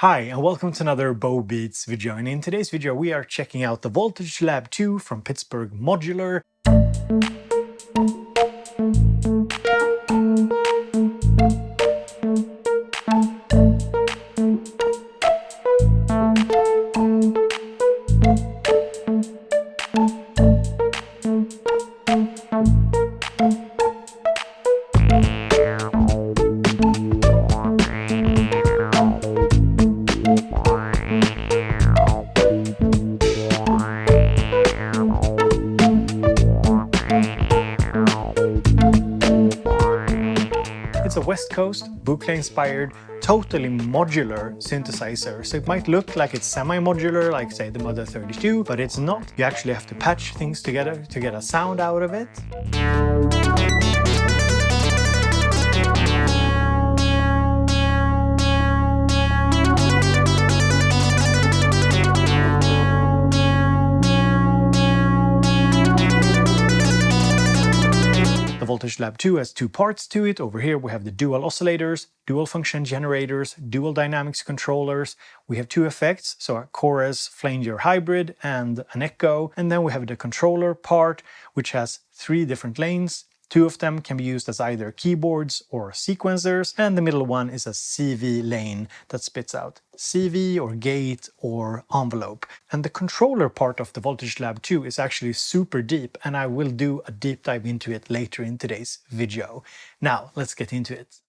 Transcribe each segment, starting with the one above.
Hi and welcome to another BoBeats video, and in today's video we are checking out the Voltage Lab 2 from Pittsburgh Modular. It's a West Coast, Buchla-inspired, totally modular synthesizer. So it might look like it's semi-modular, like say the Modular 32, but it's not. You actually have to patch things together to get a sound out of it. The Voltage Lab 2 has two parts to it. Over here we have the dual oscillators, dual function generators, dual dynamics controllers. We have two effects, so a chorus, flanger hybrid, and an echo. And then we have the controller part, which has three different lanes. Two of them can be used as either keyboards or sequencers, and the middle one is a CV lane that spits out CV or gate or envelope. And the controller part of the Voltage Lab 2 is actually super deep, and I will do a deep dive into it later in today's video. Now, let's get into it.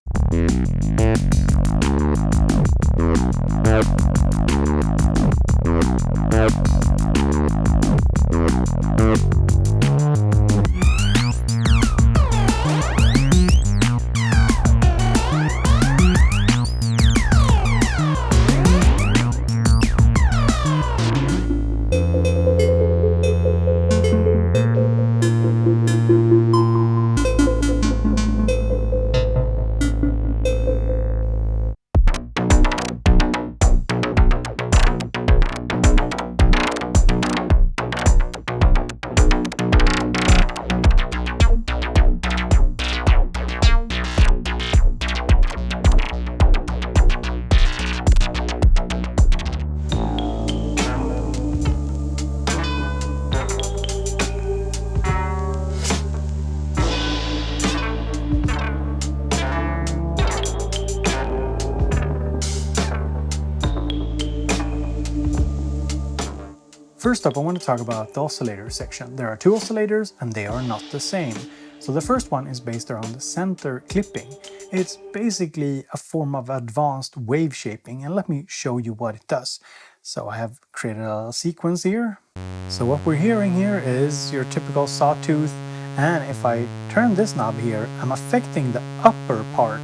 First up, I want to talk about the oscillator section. There are two oscillators and they are not the same. So the first one is based around the center clipping. It's basically a form of advanced wave shaping, and let me show you what it does. So I have created a sequence here. So what we're hearing here is your typical sawtooth, and if I turn this knob here, I'm affecting the upper part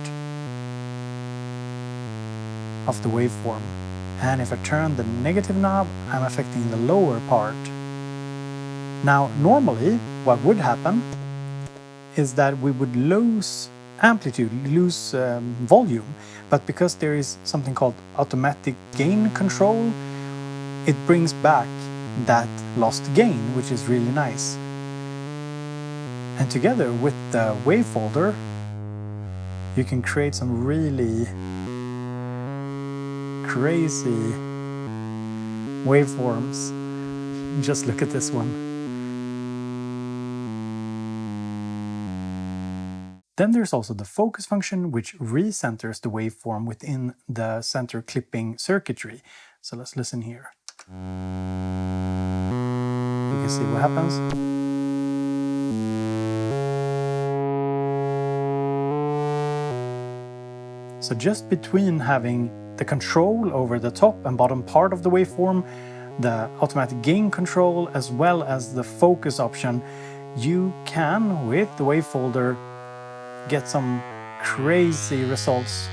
of the waveform. And if I turn the negative knob, I'm affecting the lower part. Now, normally, what would happen is that we would lose amplitude, lose volume, but because there is something called automatic gain control, it brings back that lost gain, which is really nice. And together with the wave folder, you can create some really crazy waveforms. Just look at this one. Then there's also the focus function, which recenters the waveform within the center clipping circuitry. So let's listen here. You can see what happens. So just between having the control over the top and bottom part of the waveform, the automatic gain control, as well as the focus option, you can, with the wave folder, get some crazy results.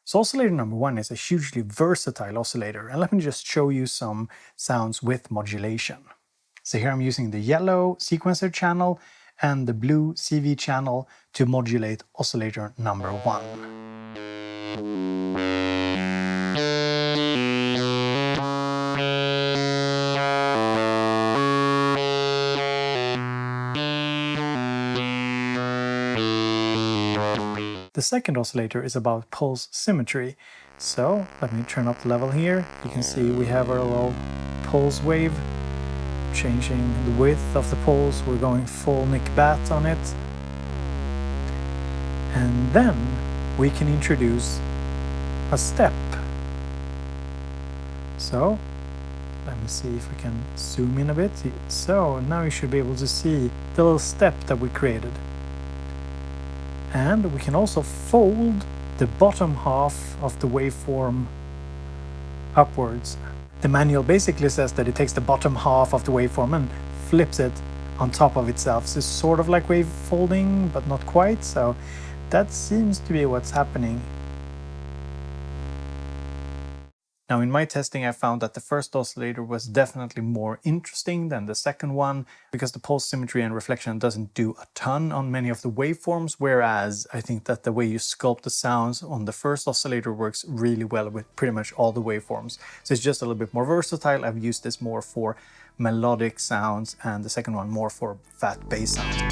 So oscillator number one is a hugely versatile oscillator, and let me just show you some sounds with modulation. So here I'm using the yellow sequencer channel and the blue CV channel to modulate oscillator number one. The second oscillator is about pulse symmetry. So let me turn up the level here. You can see we have our little pulse wave, changing the width of the pulse. We're going full Nick Bat on it. And then we can introduce a step. So let me see if we can zoom in a bit. So now you should be able to see the little step that we created. And we can also fold the bottom half of the waveform upwards. The manual basically says that it takes the bottom half of the waveform and flips it on top of itself. So it's sort of like wave folding, but not quite. So that seems to be what's happening. Now in my testing I found that the first oscillator was definitely more interesting than the second one because the pulse symmetry and reflection doesn't do a ton on many of the waveforms, whereas I think that the way you sculpt the sounds on the first oscillator works really well with pretty much all the waveforms. So it's just a little bit more versatile. I've used this more for melodic sounds and the second one more for fat bass sounds.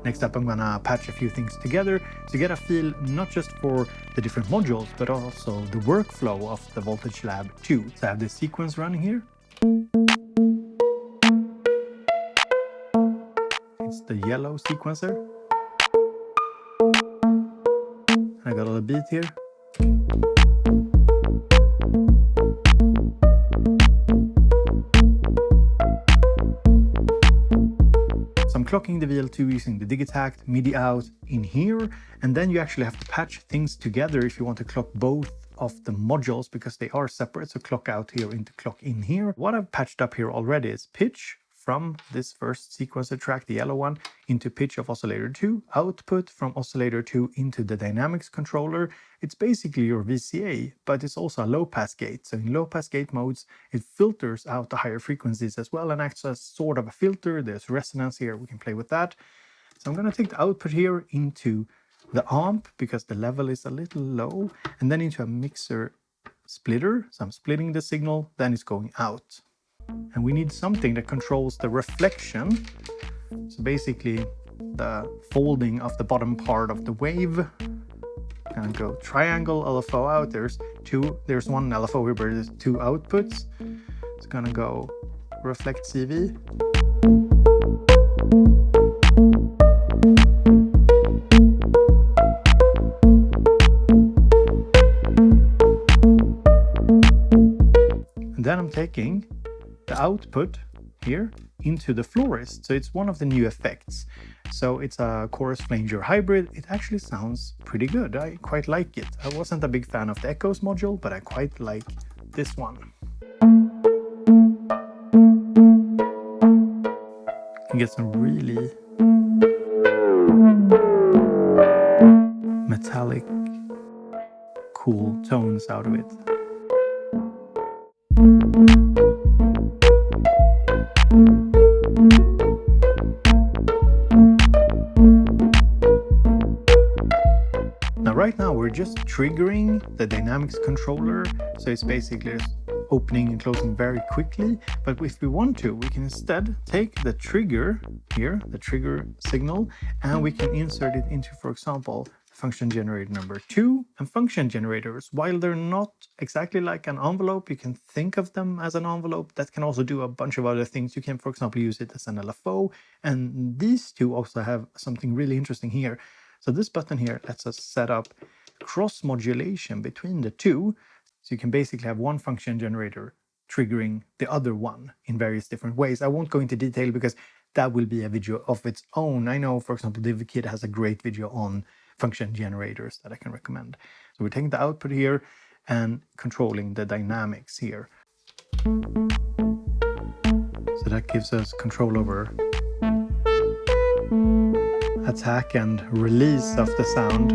Next up, I'm gonna patch a few things together to get a feel not just for the different modules, but also the workflow of the Voltage Lab 2. So I have this sequence running here. It's the yellow sequencer. I got a little beat here. Clocking the VL2 using the Digitact MIDI out in here, and then you actually have to patch things together if you want to clock both of the modules because they are separate. So clock out here into clock in here. What I've patched up here already is pitch from this first sequencer track, the yellow one, into pitch of oscillator 2, output from oscillator 2 into the dynamics controller. It's basically your VCA, but it's also a low-pass gate. So in low-pass gate modes, it filters out the higher frequencies as well and acts as sort of a filter. There's resonance here, we can play with that. So I'm going to take the output here into the amp because the level is a little low, and then into a mixer splitter. So I'm splitting the signal, then it's going out. And we need something that controls the reflection. So basically the folding of the bottom part of the wave. Gonna go triangle LFO out. There's one LFO here, but there's two outputs. It's gonna go reflect CV. And then I'm taking the output here into the florist. So it's one of the new effects. So it's a chorus flanger hybrid. It actually sounds pretty good. I quite like it. I wasn't a big fan of the Echoes module, but I quite like this one. You can get some really metallic, cool tones out of it. Right now we're just triggering the dynamics controller, so it's basically just opening and closing very quickly. But if we want to, we can instead take the trigger here, the trigger signal, and we can insert it into, for example, function generator number 2. And function generators, while they're not exactly like an envelope, you can think of them as an envelope that can also do a bunch of other things. You can, for example, use it as an LFO, and these two also have something really interesting here. So this button here lets us set up cross modulation between the two. So you can basically have one function generator triggering the other one in various different ways. I won't go into detail because that will be a video of its own. I know, for example, DivKid has a great video on function generators that I can recommend. So we're taking the output here and controlling the dynamics here. So that gives us control over attack and release of the sound.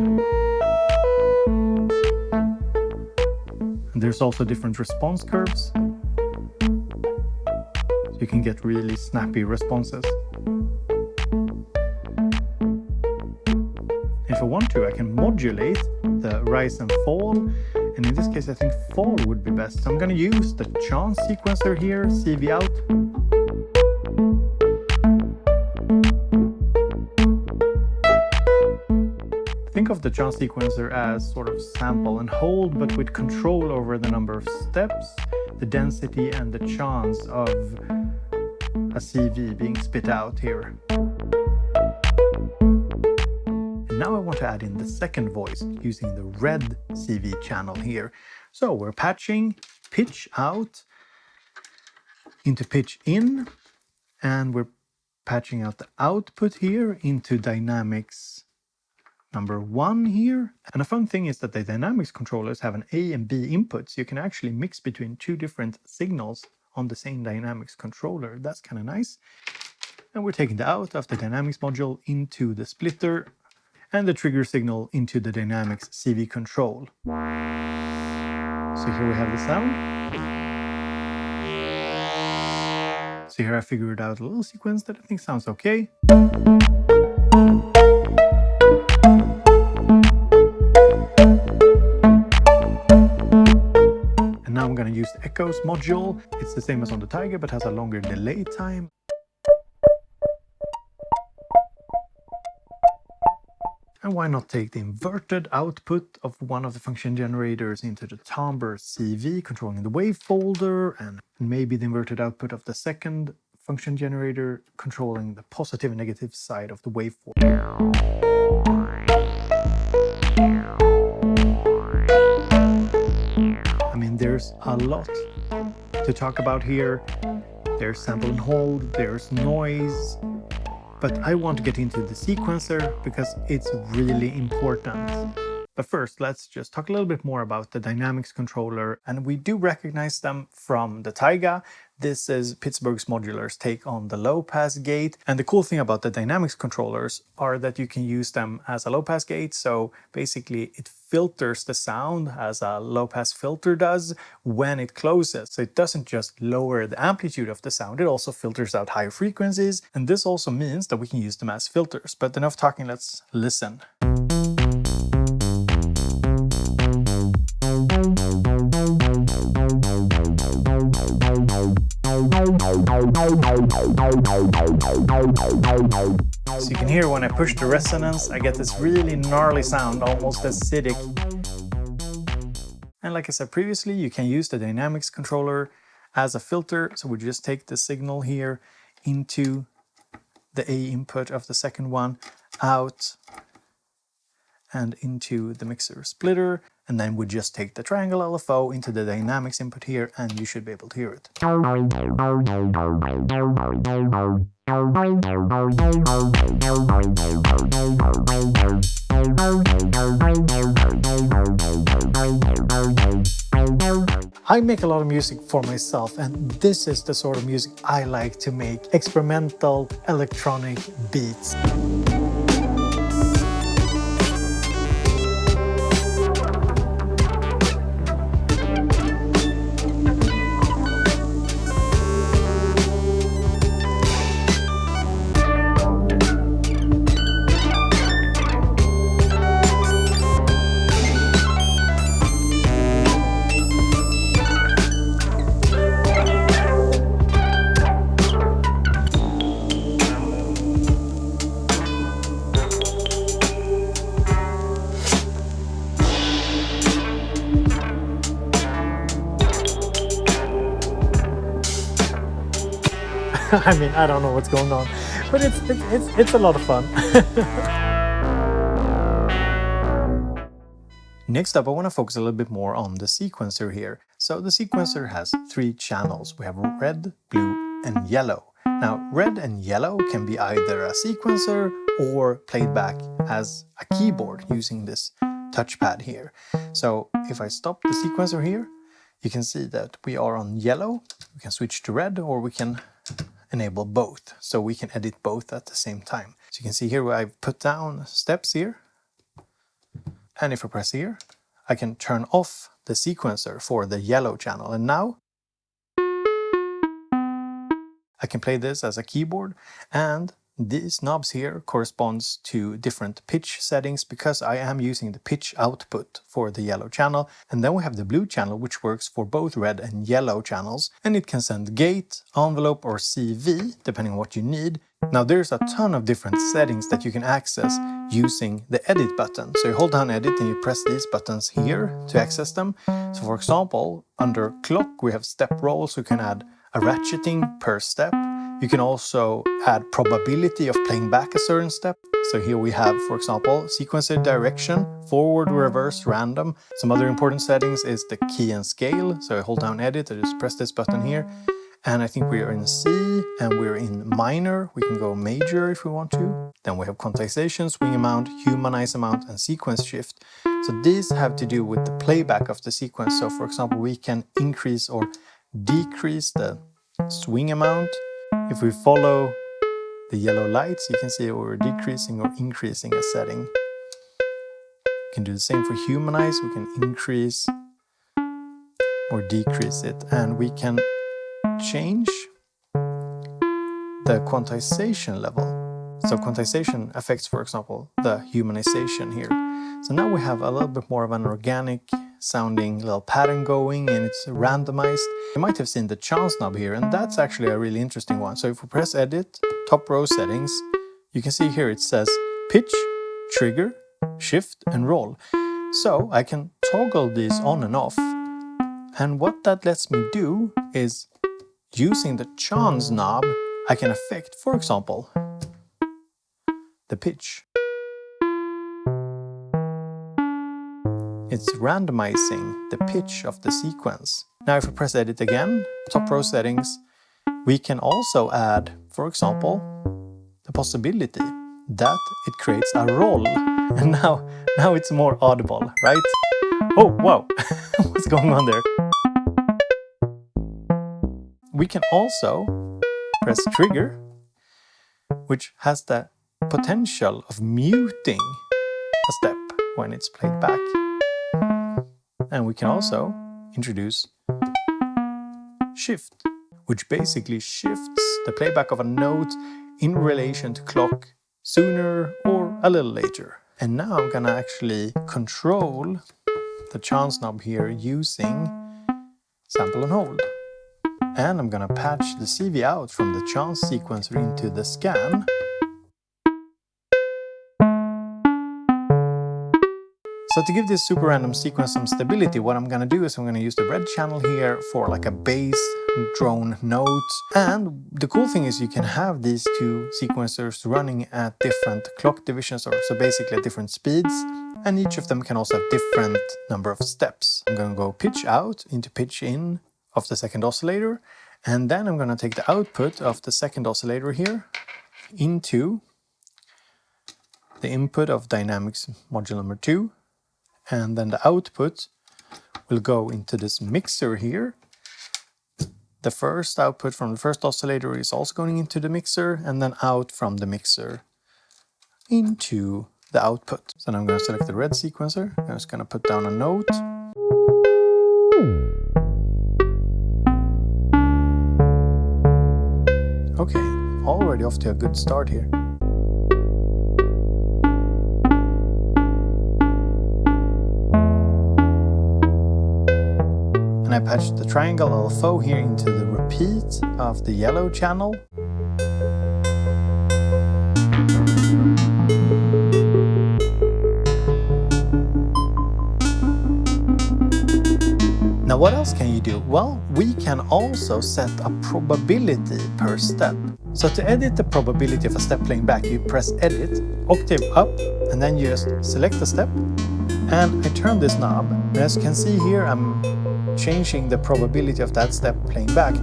And there's also different response curves. So you can get really snappy responses. If I want to, I can modulate the rise and fall, and in this case I think fall would be best. So I'm going to use the chance sequencer here, CV out. Think of the chance sequencer as sort of sample and hold, but with control over the number of steps, the density, and the chance of a CV being spit out here. And now I want to add in the second voice using the red CV channel here. So we're patching pitch out into pitch in, and we're patching out the output here into dynamics number 1 here. And a fun thing is that the dynamics controllers have an A and B inputs. You can actually mix between 2 different signals on the same dynamics controller. That's kind of nice. And we're taking the out of the dynamics module into the splitter and the trigger signal into the dynamics CV control. So here we have the sound. So here I figured out a little sequence that I think sounds okay. And now I'm going to use the echoes module. It's the same as on the Tiger, but has a longer delay time. And why not take the inverted output of one of the function generators into the timbre CV, controlling the wave folder, and maybe the inverted output of the second function generator, controlling the positive and negative side of the waveform. I mean, there's a lot to talk about here. There's sample and hold, there's noise. But I want to get into the sequencer because it's really important. But first, let's just talk a little bit more about the dynamics controller. And we do recognize them from the Taiga. This is Pittsburgh's Modular's take on the low-pass gate. And the cool thing about the dynamics controllers are that you can use them as a low-pass gate. So basically, it filters the sound as a low-pass filter does when it closes. So it doesn't just lower the amplitude of the sound, it also filters out higher frequencies. And this also means that we can use them as filters. But enough talking, let's listen. So you can hear when I push the resonance, I get this really gnarly sound, almost acidic. And like I said previously, you can use the dynamics controller as a filter. So we just take the signal here into the A input of the second one, out and into the mixer splitter. And then we just take the triangle LFO into the dynamics input here, and you should be able to hear it. I make a lot of music for myself, and this is the sort of music I like to make. Experimental electronic beats. I mean, I don't know what's going on, but it's a lot of fun. Next up, I want to focus a little bit more on the sequencer here. So the sequencer has 3 channels. We have red, blue, and yellow. Now, red and yellow can be either a sequencer or played back as a keyboard using this touchpad here. So if I stop the sequencer here, you can see that we are on yellow. We can switch to red, or we can enable both, so we can edit both at the same time. So you can see here where I've put down steps here, and if I press here, I can turn off the sequencer for the yellow channel. And now I can play this as a keyboard, and these knobs here corresponds to different pitch settings because I am using the pitch output for the yellow channel. And then we have the blue channel, which works for both red and yellow channels, and it can send gate, envelope or CV depending on what you need. Now there's a ton of different settings that you can access using the edit button. So you hold down edit and you press these buttons here to access them. So for example, under clock we have step roll, so you can add a ratcheting per step. You can also add probability of playing back a certain step. So here we have, for example, sequencer direction, forward, reverse, random. Some other important settings is the key and scale. So I hold down edit, I just press this button here. And I think we are in C and we're in minor. We can go major if we want to. Then we have quantization, swing amount, humanize amount, and sequence shift. So these have to do with the playback of the sequence. So for example, we can increase or decrease the swing amount. If we follow the yellow lights, you can see we're decreasing or increasing a setting. We can do the same for humanize. We can increase or decrease it. And we can change the quantization level. So quantization affects, for example, the humanization here. So now we have a little bit more of an organic sounding little pattern going, and it's randomized. You might have seen the chance knob here, and that's actually a really interesting one. So if we press edit, top row settings, you can see here it says pitch, trigger, shift and roll. So I can toggle these on and off. And what that lets me do is, using the chance knob, I can affect, for example, the pitch. It's randomizing the pitch of the sequence. Now if we press edit again, top row settings, we can also add, for example, the possibility that it creates a roll. And now it's more audible, right? Oh, wow, what's going on there? We can also press trigger, which has the potential of muting a step when it's played back. And we can also introduce shift, which basically shifts the playback of a note in relation to clock sooner or a little later. And now I'm gonna actually control the chance knob here using sample and hold. And I'm gonna patch the CV out from the chance sequencer into the scan. So to give this super random sequence some stability, what I'm gonna do is I'm gonna use the red channel here for like a bass drone note. And the cool thing is you can have these two sequencers running at different clock divisions, or so basically at different speeds. And each of them can also have different number of steps. I'm gonna go pitch out into pitch in of the second oscillator. And then I'm gonna take the output of the second oscillator here into the input of dynamics module number 2. And then the output will go into this mixer here. The first output from the first oscillator is also going into the mixer, and then out from the mixer into the output. So now I'm going to select the red sequencer. I'm just going to put down a note. Okay, already off to a good start here. I patched the triangle LFO here into the repeat of the yellow channel. Now what else can you do? Well, we can also set a probability per step. So to edit the probability of a step playing back, you press edit, octave up, and then you just select the step. And I turn this knob, and as you can see here, I'm changing the probability of that step playing back.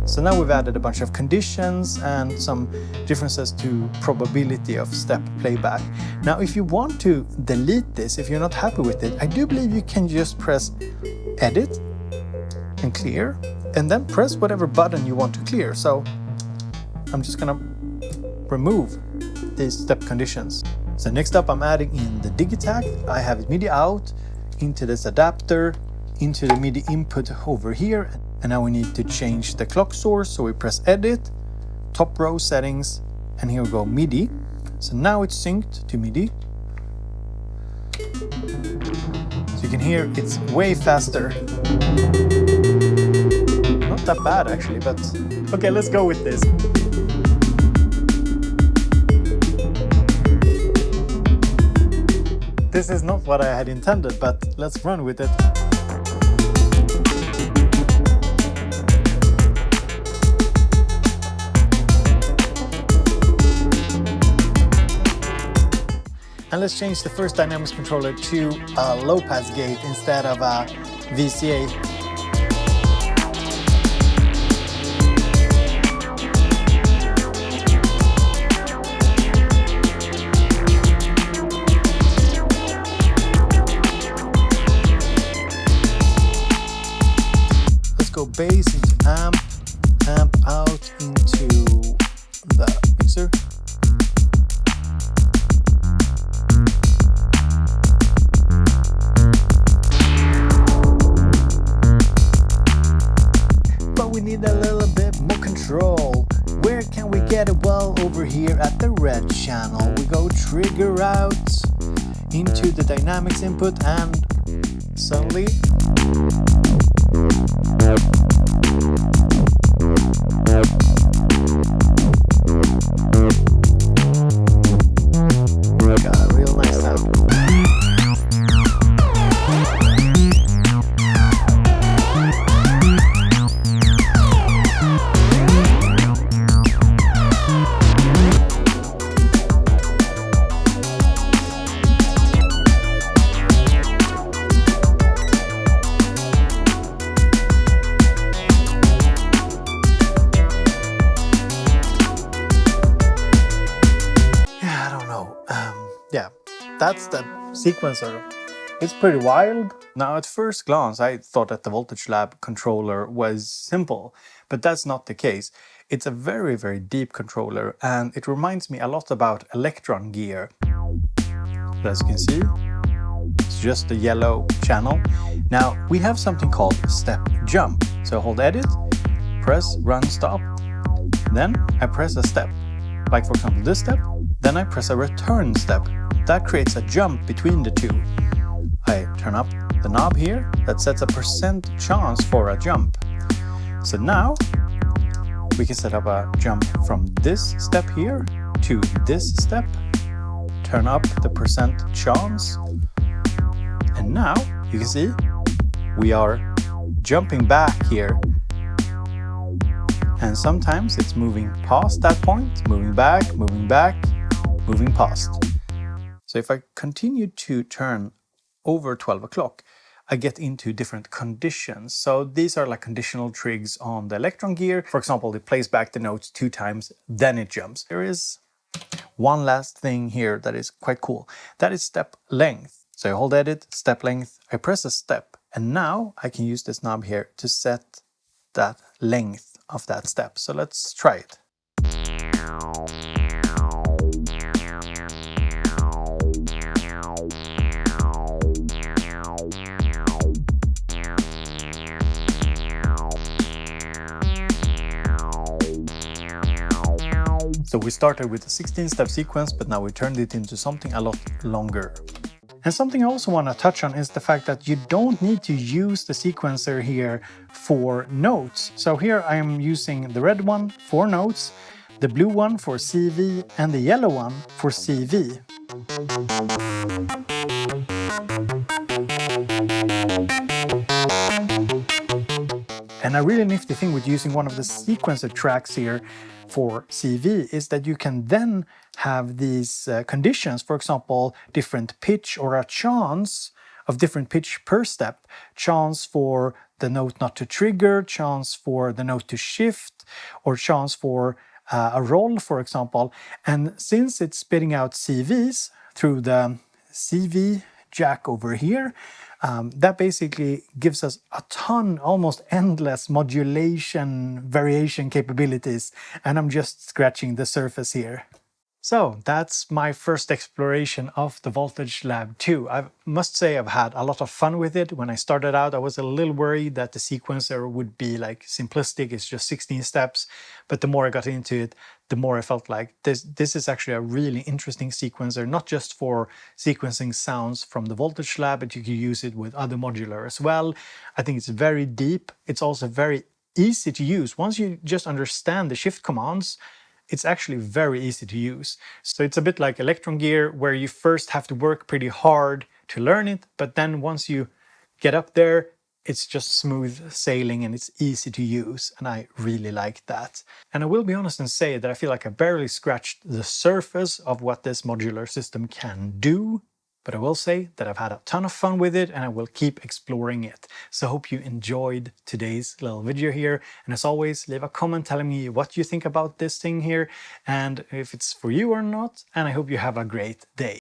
So now we've added a bunch of conditions and some differences to probability of step playback. Now if you want to delete this, if you're not happy with it, I do believe you can just press edit and clear, and then press whatever button you want to clear. So I'm just gonna remove these step conditions. So next up, I'm adding in the Digitact. I have MIDI out into this adapter, into the MIDI input over here. And now we need to change the clock source. So we press Edit, top row settings, and here we go, MIDI. So now it's synced to MIDI. So you can hear it's way faster. Not that bad actually, but okay, let's go with this. This is not what I had intended, but let's run with it. And let's change the first dynamics controller to a low pass gate instead of a VCA. Let's go bass into amp, amp out into the mixer. We need a little bit more control. Where can we get it? Well, over here at the red channel. We go trigger out into the dynamics input and suddenly got a real nice sound. Yeah, that's the sequencer. It's pretty wild. Now at first glance I thought that the Voltage Lab controller was simple, but that's not the case. It's a very deep controller and it reminds me a lot about Electron gear. As you can see, it's just a yellow channel. Now we have something called step jump. So hold edit, press run stop, then I press a step. Like for example this step, then I press a return step. That creates a jump between the two. I turn up the knob here, that sets a percent chance for a jump. So now we can set up a jump from this step here to this step, turn up the percent chance, and now you can see we are jumping back here. And sometimes it's moving past that point, moving back, moving past. So if I continue to turn over 12 o'clock, I get into different conditions. So these are like conditional trigs on the Electron gear. For example, it plays back the notes 2 times, then it jumps. There is one last thing here that is quite cool. That is step length. So I hold edit, step length, I press a step, and now I can use this knob here to set that length of that step. So let's try it. So we started with a 16-step sequence, but now we turned it into something a lot longer. And something I also want to touch on is the fact that you don't need to use the sequencer here for notes. So here I am using the red one for notes, the blue one for CV, and the yellow one for CV. And a really nifty thing with using one of the sequencer tracks here for CV is that you can then have these conditions, for example, different pitch or a chance of different pitch per step, chance for the note not to trigger, chance for the note to shift, or chance for a roll, for example. And since it's spitting out CVs through the CV jack over here, that basically gives us a ton, almost endless modulation variation capabilities, and I'm just scratching the surface here. So that's my first exploration of the Voltage Lab 2. I must say I've had a lot of fun with it. When I started out, I was a little worried that the sequencer would be like simplistic, it's just 16 steps. But the more I got into it, the more I felt like this is actually a really interesting sequencer, not just for sequencing sounds from the Voltage Lab, but you can use it with other modular as well. I think it's very deep. It's also very easy to use. Once you just understand the shift commands, it's actually very easy to use. So it's a bit like Electron Gear, where you first have to work pretty hard to learn it, but then once you get up there, it's just smooth sailing and it's easy to use, and I really like that. And I will be honest and say that I feel like I barely scratched the surface of what this modular system can do, but I will say that I've had a ton of fun with it and I will keep exploring it. So I hope you enjoyed today's little video here. And as always, leave a comment telling me what you think about this thing here and if it's for you or not. And I hope you have a great day.